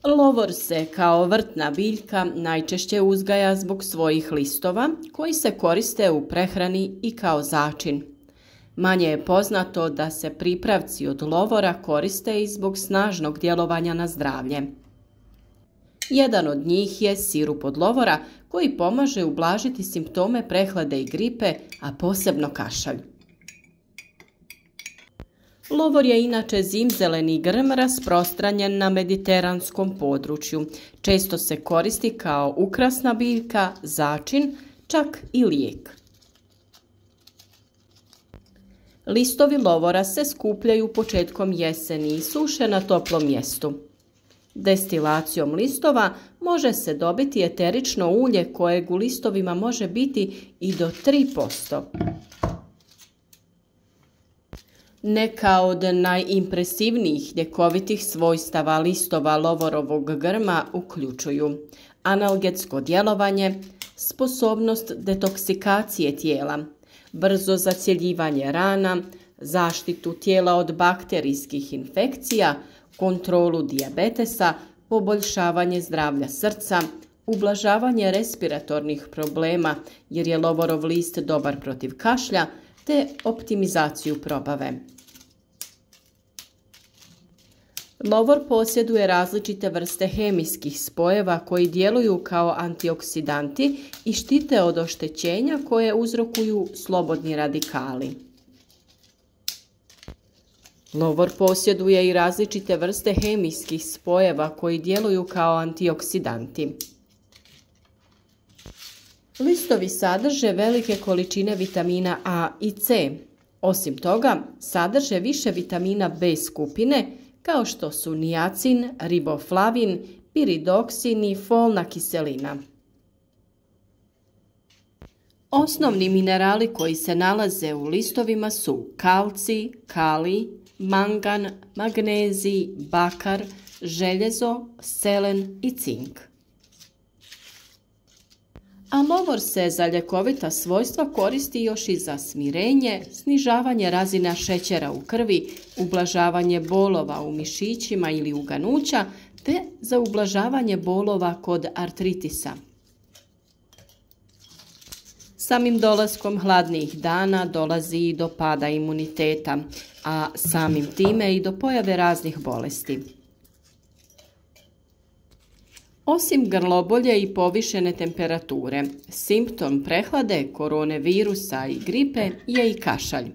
Lovor se kao vrtna biljka najčešće uzgaja zbog svojih listova koji se koriste u prehrani i kao začin. Manje je poznato da se pripravci od lovora koriste i zbog snažnog djelovanja na zdravlje. Jedan od njih je sirup od lovora koji pomaže ublažiti simptome prehlade i gripe, a posebno kašalj. Lovor je inače zimzeleni grm rasprostranjen na mediteranskom području. Često se koristi kao ukrasna biljka, začin, čak i lijek. Listovi lovora se skupljaju početkom jeseni i suše na toplom mjestu. Destilacijom listova može se dobiti eterično ulje kojeg u listovima može biti i do 3%. Neka od najimpresivnijih ljekovitih svojstava listova lovorovog grma uključuju analgetsko djelovanje, sposobnost detoksikacije tijela, brzo zacjeljivanje rana, zaštitu tijela od bakterijskih infekcija, kontrolu dijabetesa, poboljšavanje zdravlja srca, ublažavanje respiratornih problema jer je lovorov list dobar protiv kašlja, te optimizaciju probave. Lovor posjeduje različite vrste hemijskih spojeva koji djeluju kao antioksidanti i štite od oštećenja koje uzrokuju slobodni radikali. Lovor posjeduje i različite vrste hemijskih spojeva koji djeluju kao antioksidanti. Listovi sadrže velike količine vitamina A i C. Osim toga, sadrže više vitamina B skupine kao što su niacin, riboflavin, piridoksin i folna kiselina. Osnovni minerali koji se nalaze u listovima su kalcij, kalij, mangan, magnezij, bakar, željezo, selen i cink. A lovor se za ljekovita svojstva koristi još i za smirenje, snižavanje razina šećera u krvi, ublažavanje bolova u mišićima ili uganuća, te za ublažavanje bolova kod artritisa. Samim dolaskom hladnijih dana dolazi i do pada imuniteta, a samim time i do pojave raznih bolesti. Osim grlobolje i povišene temperature, simptom prehlade, koronavirusa i gripe je i kašalj.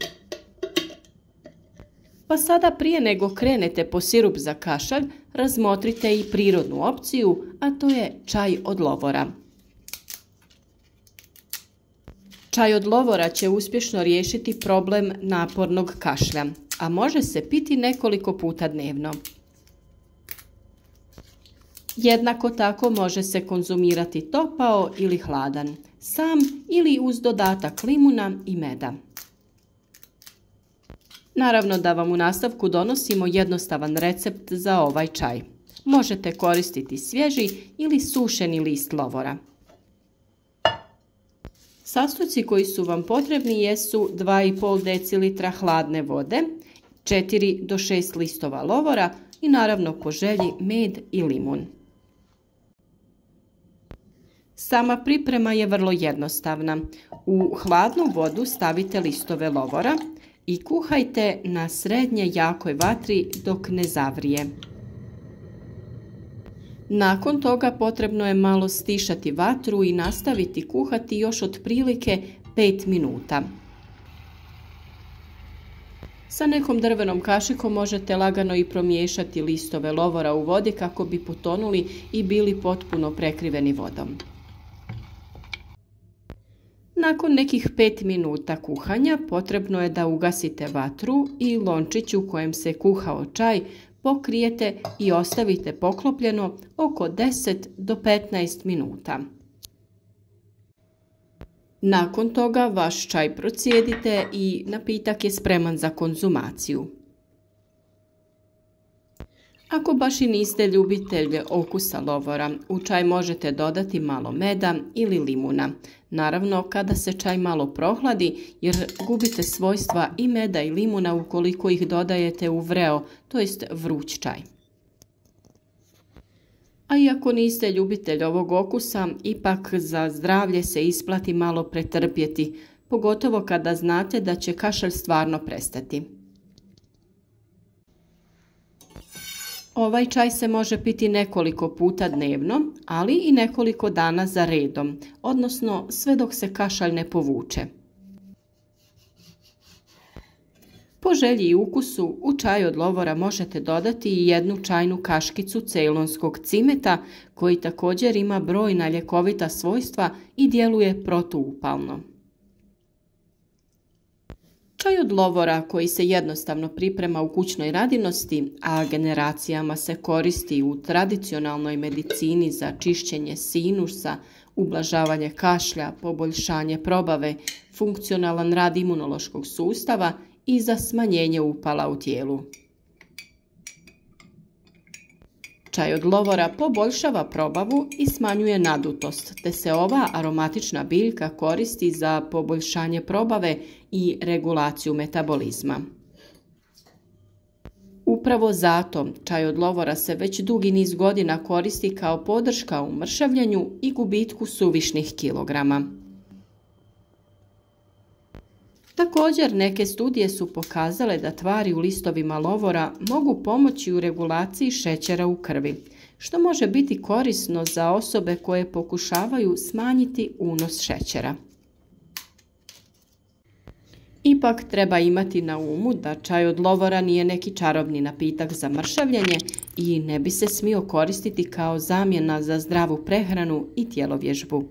Pa sada prije nego krenete po sirup za kašalj, razmotrite i prirodnu opciju, a to je čaj od lovora. Čaj od lovora će uspješno riješiti problem napornog kašlja, a može se piti nekoliko puta dnevno. Jednako tako može se konzumirati topao ili hladan, sam ili uz dodatak limuna i meda. Naravno da vam u nastavku donosimo jednostavan recept za ovaj čaj. Možete koristiti svježi ili sušeni list lovora. Sastojci koji su vam potrebni jesu 2,5 decilitra hladne vode, 4 do 6 listova lovora i naravno po želji med i limun. Sama priprema je vrlo jednostavna. U hladnu vodu stavite listove lovora i kuhajte na srednje jakoj vatri dok ne zavrije. Nakon toga potrebno je malo stišati vatru i nastaviti kuhati još otprilike 5 minuta. Sa nekom drvenom kašikom možete lagano i promiješati listove lovora u vodi kako bi potonuli i bili potpuno prekriveni vodom. Nakon nekih 5 minuta kuhanja potrebno je da ugasite vatru i lončić u kojem se kuhao čaj pokrijete i ostavite poklopljeno oko 10 do 15 minuta. Nakon toga vaš čaj procijedite i napitak je spreman za konzumaciju. Ako baš i niste ljubitelj okusa lovora, u čaj možete dodati malo meda ili limuna. Naravno, kada se čaj malo prohladi, jer gubite svojstva i meda i limuna ukoliko ih dodajete u vreo, to jest vruć čaj. A iako niste ljubitelj ovog okusa, ipak za zdravlje se isplati malo pretrpjeti, pogotovo kada znate da će kašalj stvarno prestati. Ovaj čaj se može piti nekoliko puta dnevno, ali i nekoliko dana za redom, odnosno sve dok se kašalj ne povuče. Po želji i ukusu u čaj od lovora možete dodati i 1 čajnu kaškicu ceylonskog cimeta koji također ima brojna ljekovita svojstva i djeluje protuupalno. Čaj od lovora koji se jednostavno priprema u kućnoj radinosti, a generacijama se koristi u tradicionalnoj medicini za čišćenje sinusa, ublažavanje kašlja, poboljšanje probave, funkcionalan rad imunološkog sustava i za smanjenje upala u tijelu. Čaj od lovora poboljšava probavu i smanjuje nadutost, te se ova aromatična biljka koristi za poboljšanje probave i regulaciju metabolizma. Upravo zato čaj od lovora se već dugi niz godina koristi kao podrška u mršavljenju i gubitku suvišnih kilograma. Također, neke studije su pokazale da tvari u listovima lovora mogu pomoći u regulaciji šećera u krvi, što može biti korisno za osobe koje pokušavaju smanjiti unos šećera. Ipak treba imati na umu da čaj od lovora nije neki čarobni napitak za mršavljenje i ne bi se smio koristiti kao zamjena za zdravu prehranu i tjelovježbu.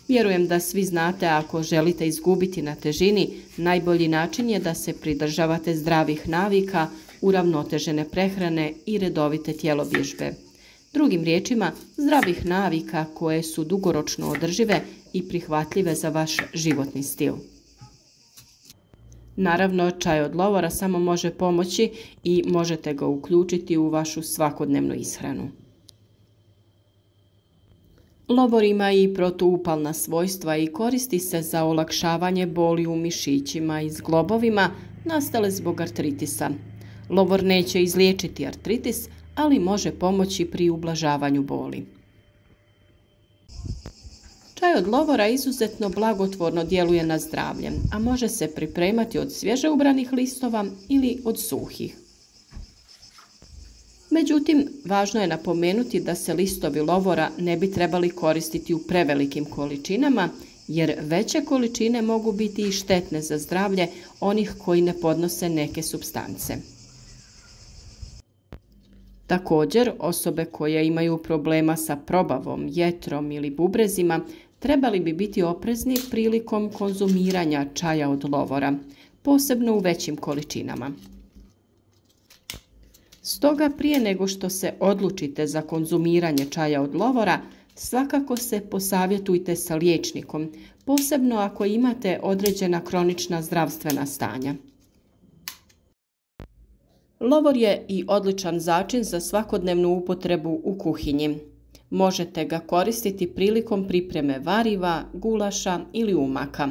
Vjerujem da svi znate, ako želite izgubiti na težini, najbolji način je da se pridržavate zdravih navika, uravnotežene prehrane i redovite tjelovježbe. Drugim riječima, zdravih navika koje su dugoročno održive i prihvatljive za vaš životni stil. Naravno, čaj od lovora samo može pomoći i možete ga uključiti u vašu svakodnevnu ishranu. Lovor ima i protuupalna svojstva i koristi se za olakšavanje boli u mišićima i zglobovima nastale zbog artritisa. Lovor neće izliječiti artritis, ali može pomoći pri ublažavanju boli. Čaj od lovora izuzetno blagotvorno djeluje na zdravlje, a može se pripremati od svježe ubranih listova ili od suhih. Međutim, važno je napomenuti da se listovi lovora ne bi trebali koristiti u prevelikim količinama, jer veće količine mogu biti i štetne za zdravlje onih koji ne podnose neke supstance. Također, osobe koje imaju problema sa probavom, jetrom ili bubrezima trebali bi biti oprezni prilikom konzumiranja čaja od lovora, posebno u većim količinama. Stoga, prije nego što se odlučite za konzumiranje čaja od lovora, svakako se posavjetujte sa liječnikom, posebno ako imate određena kronična zdravstvena stanja. Lovor je i odličan začin za svakodnevnu upotrebu u kuhinji. Možete ga koristiti prilikom pripreme variva, gulaša ili umaka.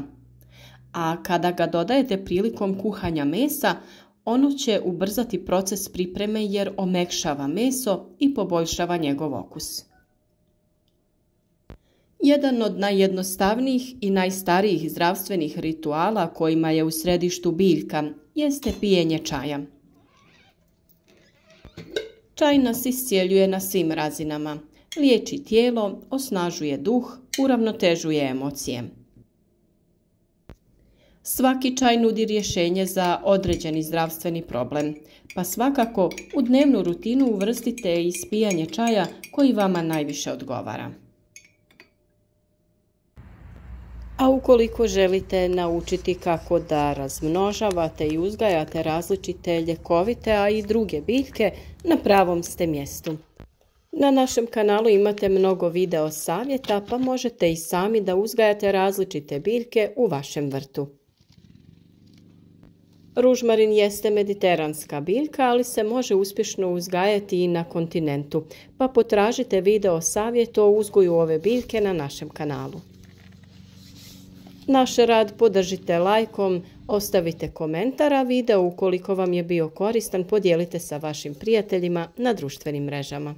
A kada ga dodajete prilikom kuhanja mesa, ono će ubrzati proces pripreme jer omekšava meso i poboljšava njegov okus. Jedan od najjednostavnijih i najstarijih zdravstvenih rituala kojima je u središtu biljka jeste pijenje čaja. Čaj nas iscjeljuje na svim razinama, liječi tijelo, osnažuje duh, uravnotežuje emocije. Svaki čaj nudi rješenje za određeni zdravstveni problem, pa svakako u dnevnu rutinu uvrstite ispijanje čaja koji vama najviše odgovara. A ukoliko želite naučiti kako da razmnožavate i uzgajate različite ljekovite, a i druge biljke, na pravom ste mjestu. Na našem kanalu imate mnogo video savjeta, pa možete i sami da uzgajate različite biljke u vašem vrtu. Ružmarin jeste mediteranska biljka, ali se može uspješno uzgajati i na kontinentu, pa potražite video savjet o uzgoju ove biljke na našem kanalu. Naš rad podržite lajkom, Ostavite komentar, a video ukoliko vam je bio koristan podijelite sa vašim prijateljima na društvenim mrežama.